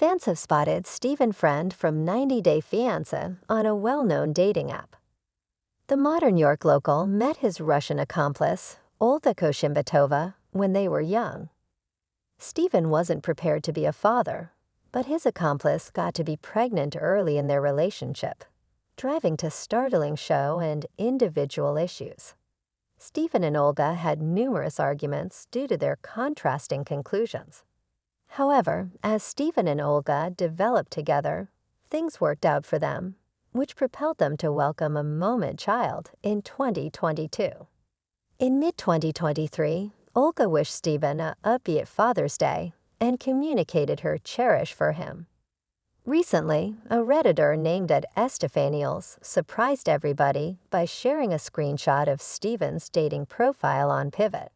Fans have spotted Stephen Friend from 90 Day Fiancé on a well-known dating app. The modern York local met his Russian accomplice, Olga Koshimbatova, when they were young. Stephen wasn't prepared to be a father, but his accomplice got to be pregnant early in their relationship, driving to startling show and individual issues. Stephen and Olga had numerous arguments due to their contrasting conclusions. However, as Stephen and Olga developed together, things worked out for them, which propelled them to welcome a moment child in 2022. In mid-2023, Olga wished Stephen a upbeat Father's Day and communicated her cherish for him. Recently, a Redditor named Estefaniels surprised everybody by sharing a screenshot of Stephen's dating profile on Pivot.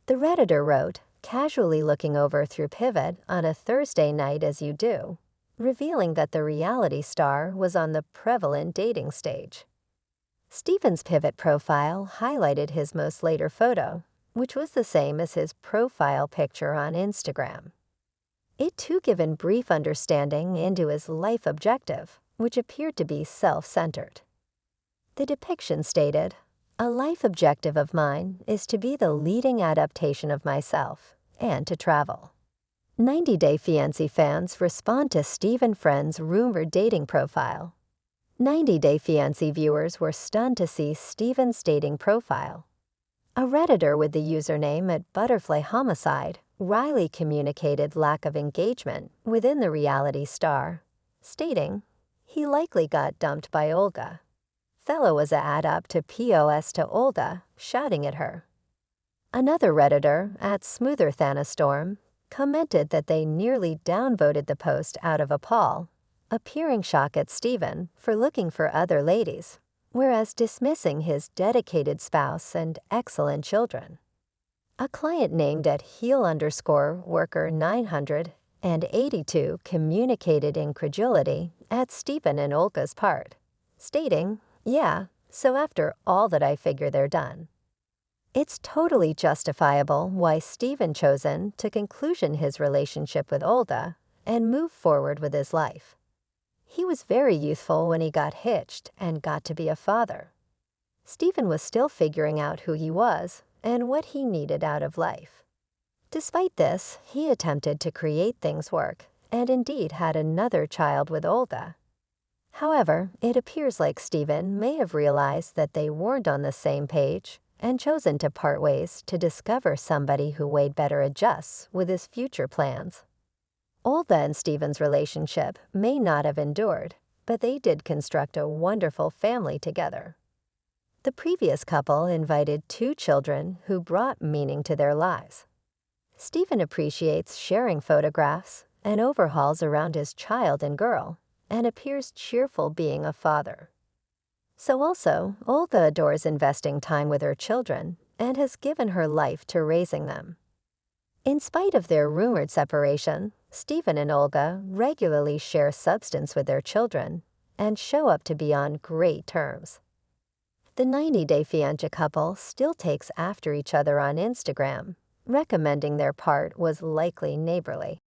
The Redditor wrote, "Casually looking over through Pivot on a Thursday night as you do," revealing that the reality star was on the prevalent dating stage. Stephen's Pivot profile highlighted his most later photo, which was the same as his profile picture on Instagram. It too given brief understanding into his life objective, which appeared to be self-centered. The depiction stated, "A life objective of mine is to be the leading adaptation of myself and to travel." 90 Day Fiancé fans respond to Stephen Friend's rumored dating profile. 90 Day Fiancé viewers were stunned to see Stephen's dating profile. A Redditor with the username @Butterfly Homicide wryly communicated lack of engagement within the reality star, stating, "He likely got dumped by Olga." Fellow was a add up to POS to Olga, shouting at her. Another Redditor, @SmootherThanastorm, commented that they nearly downvoted the post out of appall, appearing shocked at Stephen for looking for other ladies, whereas dismissing his dedicated spouse and excellent children. A client named @heel_worker982 communicated incredulity at Stephen and Olga's part, stating, "Yeah, so after all that I figure they're done." It's totally justifiable why Stephen chosen to conclusion his relationship with Olga and move forward with his life. He was very youthful when he got hitched and got to be a father. Stephen was still figuring out who he was and what he needed out of life. Despite this, he attempted to create things work and indeed had another child with Olga. However, it appears like Stephen may have realized that they weren't on the same page and chosen to part ways to discover somebody who weighed better adjusts with his future plans. Olga and Stephen's relationship may not have endured, but they did construct a wonderful family together. The previous couple invited 2 children who brought meaning to their lives. Stephen appreciates sharing photographs and overhauls around his child and girl, and appears cheerful being a father. So also, Olga adores investing time with her children and has given her life to raising them. In spite of their rumored separation, Stephen and Olga regularly share substance with their children and show up to be on great terms. The 90 Day Fiancé couple still takes after each other on Instagram, recommending their part was likely neighborly.